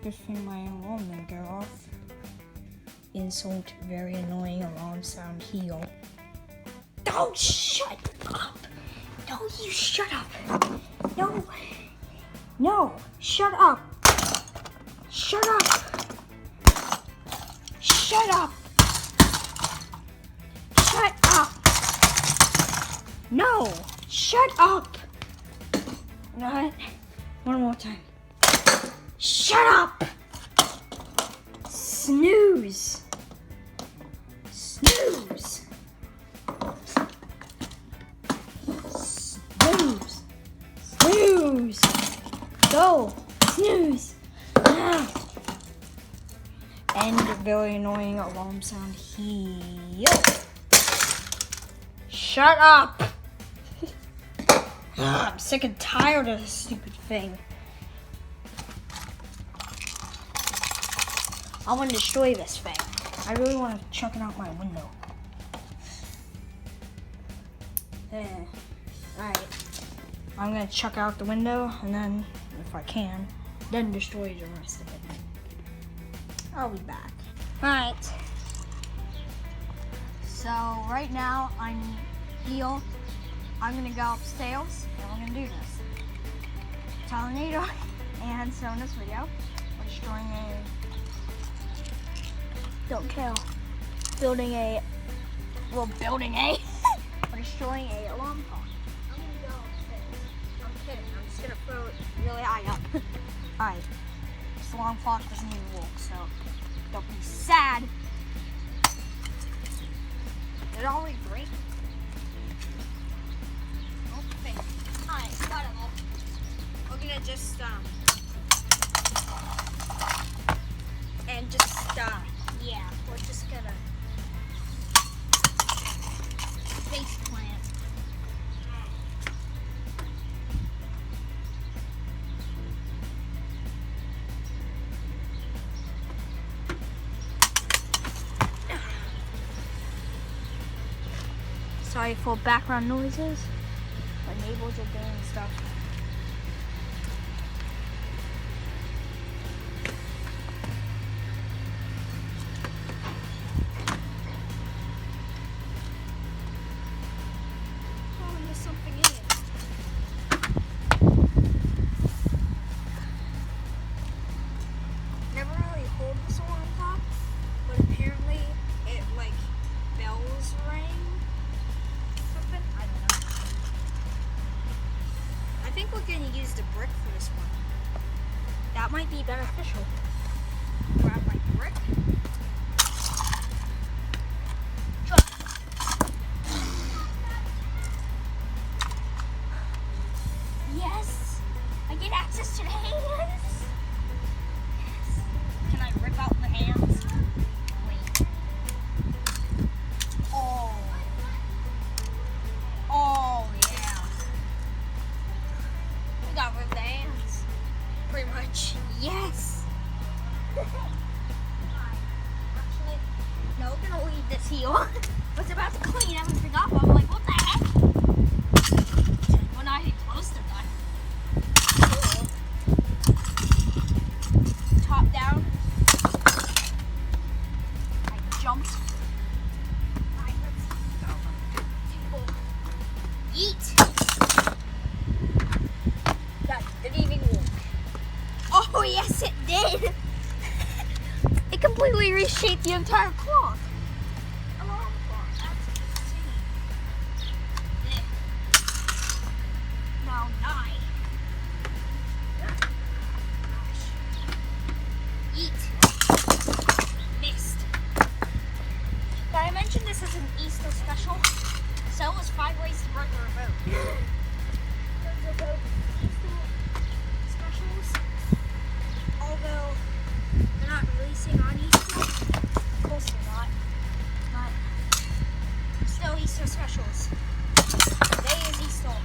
Good thing my alarm didn't go off. Insult, very annoying alarm sound, heal. Don't shut up! No, you shut up! No! No! Shut up! Shut up! Shut up! Shut up! No! Shut up! You know what? One more time. Shut up! Snooze! Snooze! Snooze! Snooze! Go! Snooze! Ah. And very annoying alarm sound, heal. Shut up! I'm sick and tired of this stupid thing. I want to destroy this thing. I really want to chuck it out my window. Alright. I'm going to chuck out the window, and then, if I can, then destroy the rest of it. I'll be back. Alright. So, right now, I'm healed. I'm going to go upstairs, and we're going to do this. Tornado, and so in this video, we're destroying don't kill. We're destroying a alarm clock. I'm gonna go upstairs. I'm kidding. I'm just gonna throw it really high up. Alright. This alarm clock doesn't even work, so don't be sad. Did it already break? Okay. Alright, whatever. We're gonna just yeah, we're just gonna face plant. Sorry for background noises. My neighbors are doing stuff. Something in it. Never really heard this alarm clock, but apparently it like bells ring. Something? I don't know. I think we're gonna use the brick for this one. That might be beneficial. Grab my brick. Yes! I get access to the hands! Yes. Can I rip out the hands? Wait. Oh. Oh, yeah. We got rid of the hands. Pretty much. Yes! Actually, no, we're gonna leave this here. I was about to clean everything up. I'm like, what the heck? We're not even close to done. Top down. I jumped. Alright, let's go. Table. Eat. That didn't even work. Oh, yes, it did. It completely reshaped the entire clock. Alarm clock. That's insane. Now die. Eat. Missed. Did I mention this is an Easter special? So is 5 ways to break the remote. Those are both Easter specials. Although they're not releasing on Easter. Of course they're not. But still Easter specials. Today is Easter.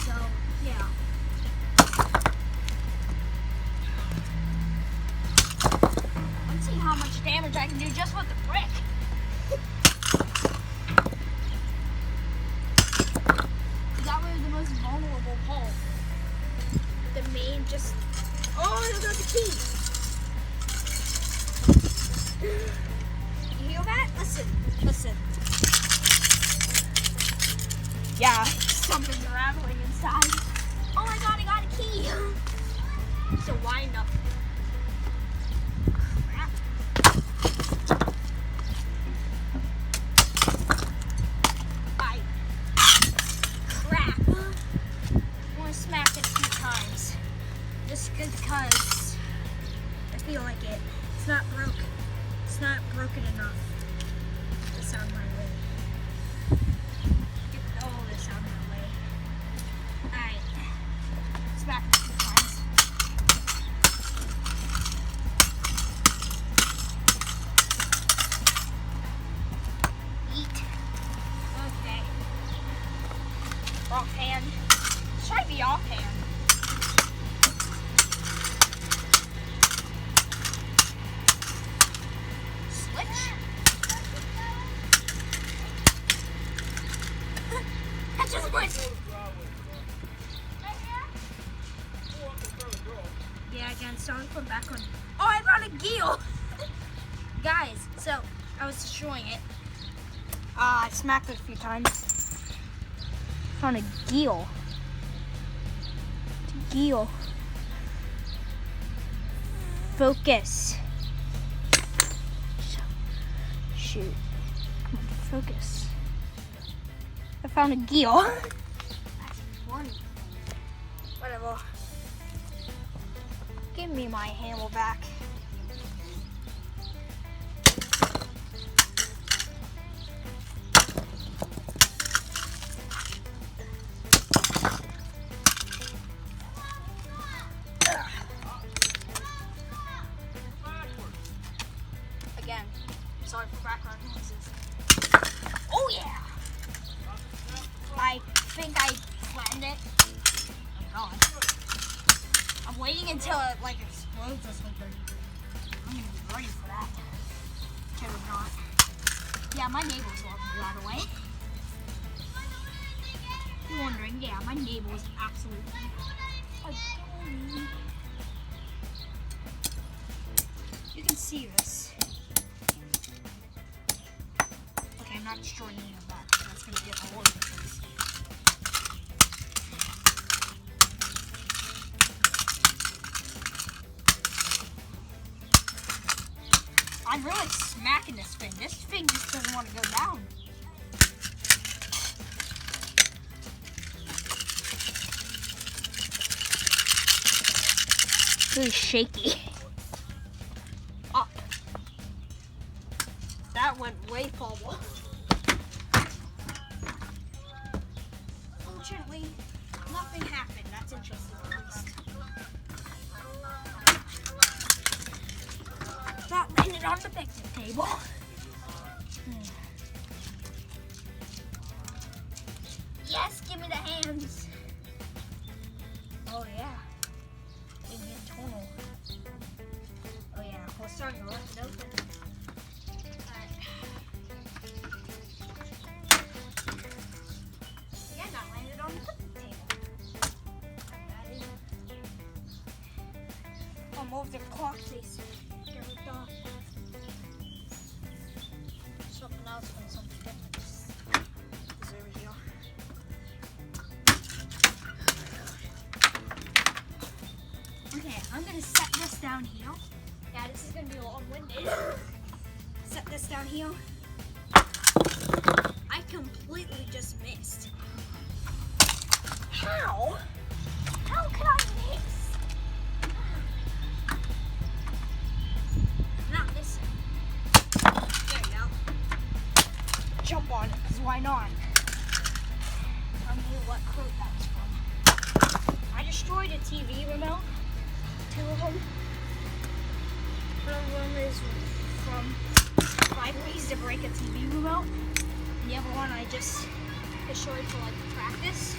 So, yeah. Let's see how much damage I can do just with the brick. Got rid of the most vulnerable pole. me and just... Oh, I got the key. You hear that? Listen. Yeah, something's rattling inside. Oh my god, I got a key. So wind up. Crap. Crap. I want to smack it a few times. Just because I feel like it. It's not broke. It's not broken enough to sound my way. Get all this out of my way. Alright. Smack it a few times. Eat. Okay. Offhand. Let's try the offhand. Switch. That just went. Yeah, again, starting from back on. Oh, I got a gill. Guys, so I was destroying it. I smacked it a few times. Found a gill. Gill. Focus. Shoot. Come on, focus. I found a gill. That's funny. Whatever. Give me my hammer back. Again, sorry for background noises. Oh yeah! I think I flattened it. Oh god. I'm waiting until it like explodes or something. I'm gonna be ready for that. Okay, we're not. Yeah, my neighbors walking right away. You're wondering, yeah, my neighbors absolutely adore me. You can see this. Okay, I'm not destroying any of that. That's gonna get all over the place. I'm really smacking this thing. This thing just doesn't want to go down. Really shaky. Up. That went way forward. Fortunately, nothing happened. That's interesting, at least. That landed on the picnic table. Yes, give me the hands. Oh yeah. Give me a tunnel. Oh yeah, we're starting to lift it open. Alright. Again, that landed on the picnic table. I'll move the clock face. Something else and something different. Is over here. Okay, I'm gonna set this down here. Yeah, this is gonna be long-winded. Set this down here. I completely just missed. How? How could I miss? Jump on it, because why not? Tell me what quote that was from. I destroyed a TV remote. 2 of them. One of them is from 5 Ways to Break a TV Remote. And the other one I just destroyed for like practice.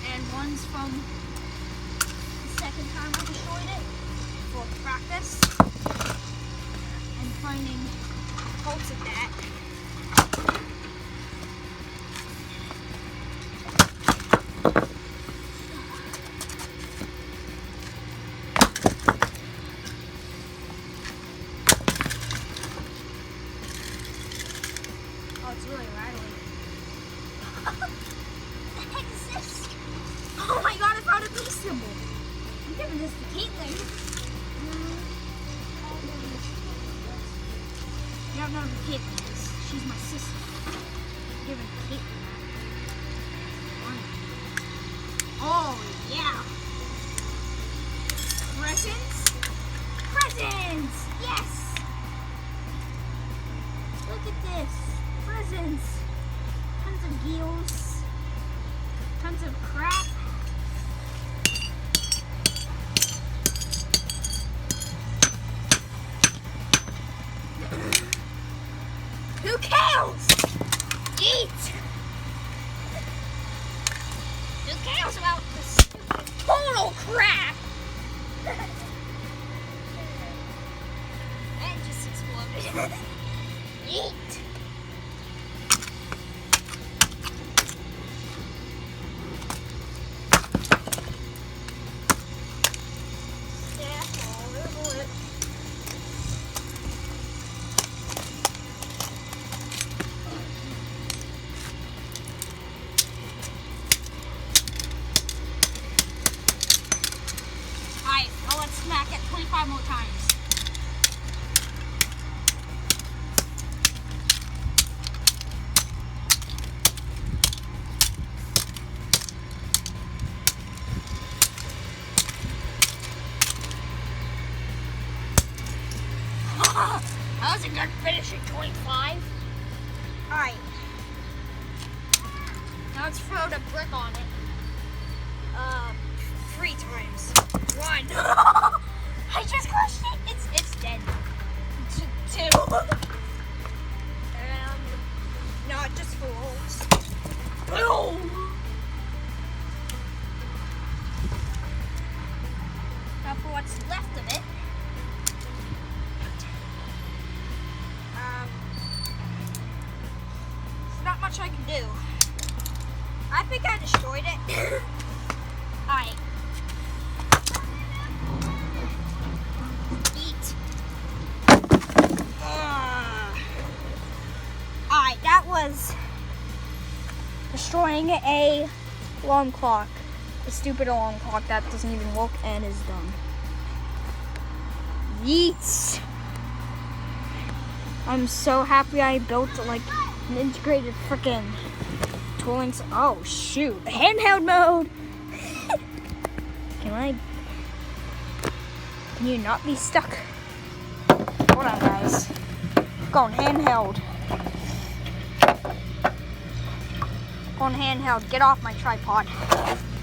And one's from the second time I destroyed it for practice. And finding faults of that. Oh, it's really rattling. What the heck is this? Oh my god, I found a peace symbol. I'm giving this to Caitlin. You don't know who Caitlin is. She's my sister. I'm giving Caitlin that. Oh, yeah. Presents? Presents! Yes! Look at this. Presents. Tons of gills. Tons of crap. Who cares? Eat! Who cares about this stupid total crap? That just exploded. Eat! Alright, now let's smack it 25 more times. That was a good finish at 25. Alright. Now let's throw the brick on it. 3 times. 1. I just crushed it. It's dead. 2. Not just fools. Boom. Now for what's left of it. There's not much I can do. I think I destroyed it. Alright. Eat. Alright, that was destroying a alarm clock. A stupid alarm clock that doesn't even work and is done. Yeet. I'm so happy I built like an integrated freaking tooling. Oh shoot, handheld mode. Can you not be stuck? Hold on, guys. Going handheld. Going handheld. Get off my tripod.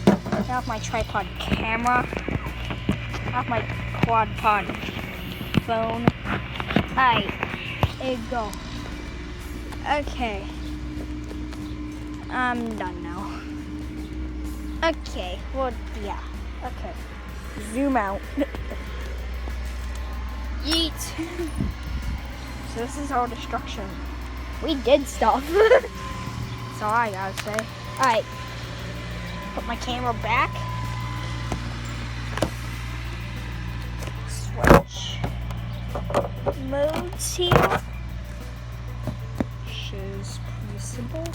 Get off my tripod camera. Off my quad pod phone. Alright. There you go. Okay. I'm done now. Okay. Well, yeah. Okay. Zoom out. Yeet. So this is our destruction. We did stuff. That's all I gotta say. Alright. Put my camera back. Switch modes here. Is pretty simple to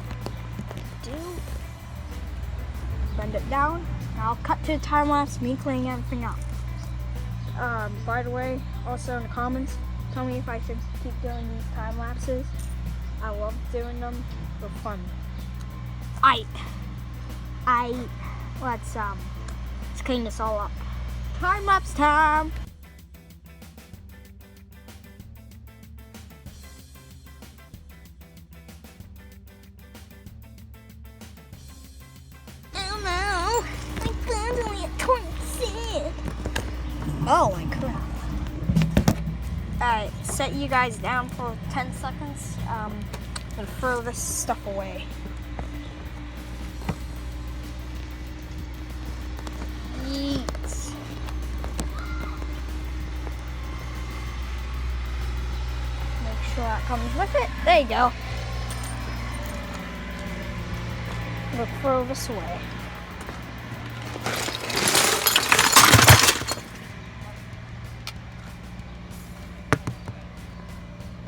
do. Bend it down. I'll cut to the time lapse, me cleaning everything up. By the way, also in the comments, tell me if I should keep doing these time lapses. I love doing them for fun. Let's clean this all up. Time lapse time. Oh my crap. Alright, set you guys down for 10 seconds. And throw this stuff away. Yeet. Make sure that comes with it. There you go. We'll throw this away.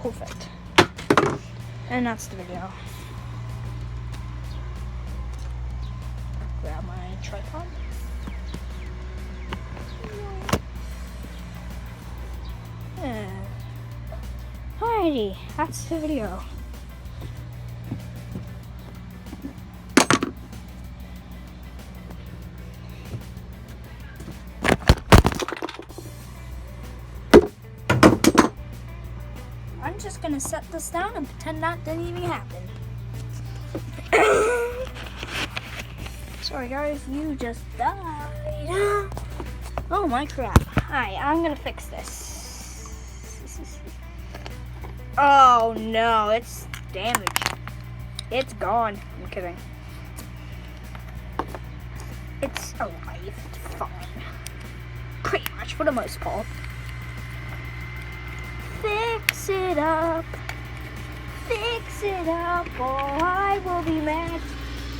Perfect. And that's the video. Grab my tripod. Alrighty, that's the video. I'm just gonna set this down and pretend that didn't even happen. Sorry guys, you just died. Oh my crap. Alright, I'm gonna fix this. Oh no, it's damaged. It's gone. I'm kidding. It's alive. It's fine. Pretty much for the most part. Fix it up. Fix it up or I will be mad.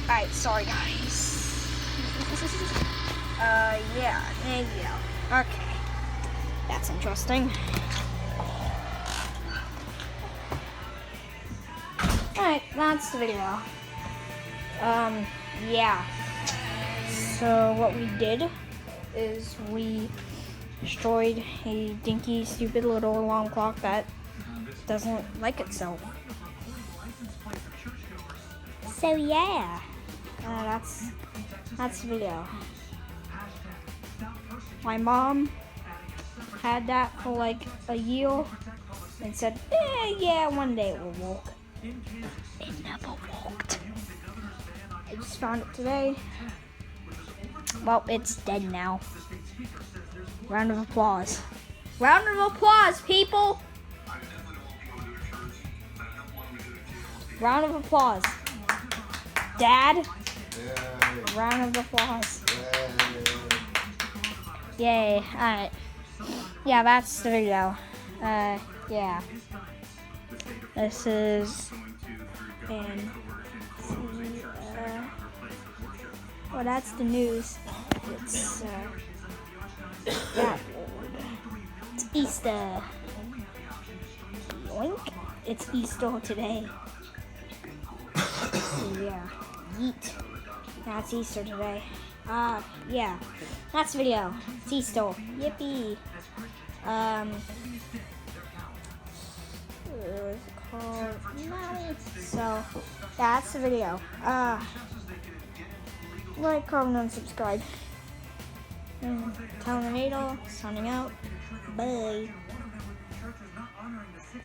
Alright, sorry guys. Yeah, there you go. Okay. That's interesting. Alright, that's the video. Yeah. So what we did is we destroyed a dinky, stupid little alarm clock that doesn't like itself. So yeah, that's the video. My mom had that for like a year and said, yeah, one day it will work. It never worked. I just found it today. Well, it's dead now. Round of applause. Round of applause, people! Round of applause. Dad? Yay. Round of applause. Yay. Alright. Yeah, that's the video. Yeah. This is... And... well, that's the news. It's, yeah. It's Easter. Yoink. It's Easter today. So, yeah. Yeet. That's Easter today. Yeah. That's the video. It's Easter. Yippee. What was it called? So, that's the video. Like, comment, and subscribe. Tornado signing out. Bye.